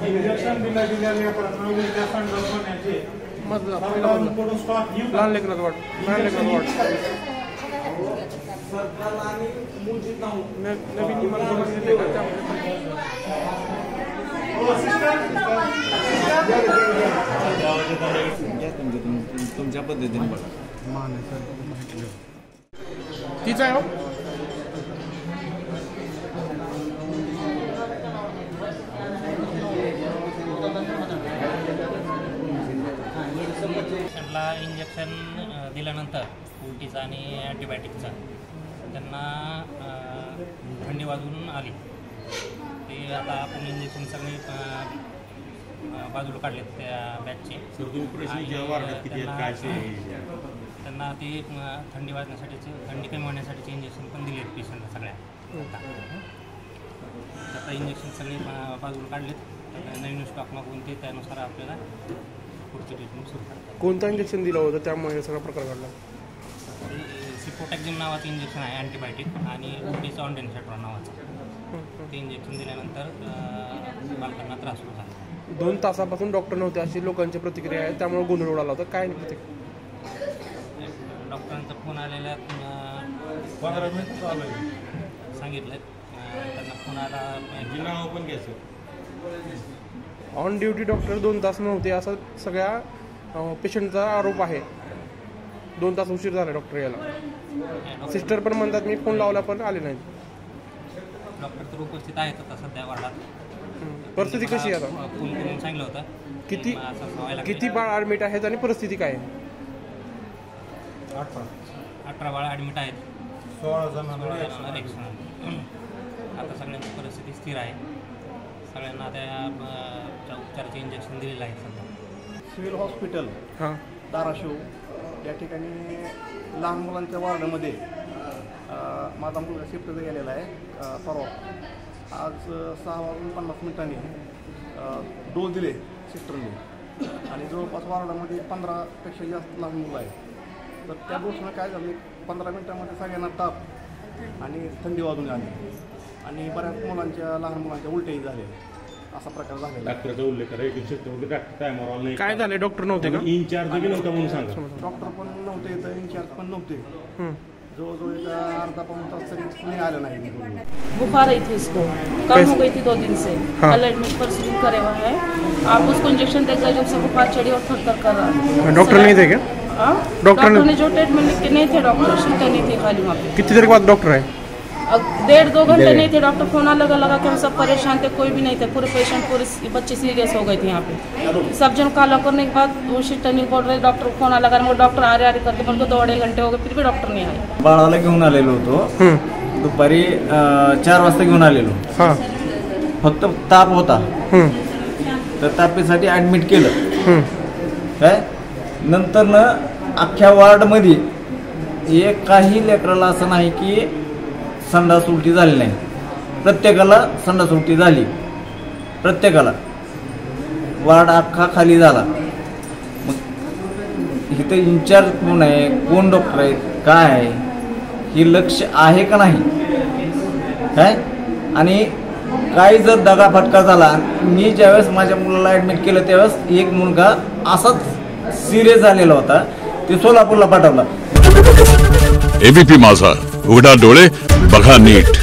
Injection दिल्याने लहान लेकरात वाट नवीन तुमच्या पद्धतीने बघा तीच आहे. पेशंटला इंजेक्शन दिल्यानंतर उलटीचं आणि अँटीबायोटिकचं त्यांना थंडी वाजून आली. ते आता आपण इंजेक्शन सगळे बाजूला काढलेत त्या बॅचचे. त्यांना ते थंडी वाजण्यासाठीचे थंडी कमी होण्यासाठीचे इंजेक्शन पण दिलेत पेशंटला सगळ्या. आता इंजेक्शन सगळे बाजूला काढलेत. नवीन स्टॉक मागून ते त्यानुसार आपल्याला पुढची ट्रीटमेंट सुरू करतात. कोणतं इंजेक्शन दिलं होतं त्यामुळे सगळा प्रकार घडला? सिप्रोटॅक्झिन नावाचं इंजेक्शन आहे अँटीबायोटिक आणि उलटीचं ऑन्डेन्सेट्रॉन नावाचं. ते इंजेक्शन दिल्यानंतर बालकांना त्रास होत झाला. 2 तासापासून डॉक्टर नव्हते अशी लोकांची प्रतिक्रिया आहे, त्यामुळे गोंधळ उडाला होता. काय नाही डॉक्टरांचा फोन आलेला सांगितलं त्यांना फोन आला. पण घ्यायचं ऑन ड्युटी डॉक्टर 2 तास नव्हते असा सगळ्या पेशंटचा आरोप आहे. 2 तास उशीर झाला डॉक्टर यायला. सिस्टर पण म्हणतात मी फोन लावला पण आले नाहीत. डॉक्टर तर उपस्थित आहेत आता सध्या वार्डात. परिस्थिती कशी आहे आता? फोन करून सांगितलं होतं किती बाळ ॲडमिट आहेत आणि परिस्थिती काय आहे? 18 बाळ ॲडमिट आहेत. 16 जण आता सगळ्यांची परिस्थिती स्थिर आहे. सगळ्यांना त्या उपचाराचे इंजेक्शन दिलेलं आहे सध्या. सिव्हिल हॉस्पिटल धाराशिव या ठिकाणी लहान मुलांच्या वार्डामध्ये माझा मुलगा शिफ्ट गेलेला आहे. परवा आज 6:50 डोस दिले सिस्टरने आणि जवळपास वार्डामध्ये 15पेक्षा जास्त लहान मुलं आहेत. तर त्या डोसनं काय झालं 15 मिनिटामध्ये सगळ्यांना ताप आणि थंडी वाजून आली आणि बऱ्याच लहान मुलांच्या उलट्याही झाले. असा प्रकार झाला. डॉक्टरचा उल्लेख करा. काय झाले? डॉक्टर नव्हते का? इन्चार्ज बी नव्हता म्हणून सांगा. डॉक्टर पण नव्हते तर इन्चार्ज पण नव्हते. जवळजवळ अर्धा पाऊण तास तरी नहीं आया नहीं. बुखार आई थी इसको, कम हो गई थी 2 दिन से. कल एडमिट पर सिविल करे हुआ है. आप उसको इंजेक्शन देकर जब से बुखार चढ़ी और थर कर रहा. डॉक्टर नहीं थे क्या? डॉक्टर ने जो ट्रीटमेंट लिख के नहीं थे डॉक्टर सीटें नहीं थी खाली वहाँ पे. कितनी देर के बाद डॉक्टर है? 1.5-2 घंटे नहीं थे. डॉक्टर फोन लगा कि हम सब परेशान थे. कोई भी नहीं थे. पूरे पेशेंट पूरे बच्चे सीरियस हो गए थे यहाँ पे. सब जन काला करने के बाद वो सिस्टर नहीं बोल रहे. डॉक्टर फोन लगा वो डॉक्टर आ रहे करके बोल 2-2.5 घंटे हो गए फिर भी डॉक्टर नहीं आए. बाळाला घेऊन आलेलो होतो. दुपारी 4 वाजता घेऊन आलेलो. फक्त ताप होता तर तापेसाठी ॲडमिट केलं. काय नंतर न अख्ख्या वार्डमध्ये काही लेकराला असं नाही की संडास उलटी झाली नाही. प्रत्येकाला संडास उलटी झाली. प्रत्येकाला वार्ड अख्खा खाली झाला. मग इथे इन्चार्ज कोण आहे, कोण डॉक्टर आहेत, काय आहे हे लक्ष आहे का नाही काय. आणि काही जर दगाफटका झाला. मी ज्यावेळेस माझ्या मुलाला ॲडमिट केलं त्यावेळेस एक मुलगा असाच सिरियस झालेला होता. ते सोलापूरला पाठवला. एबीपी माझा, उघडा डोळे बघा नीट.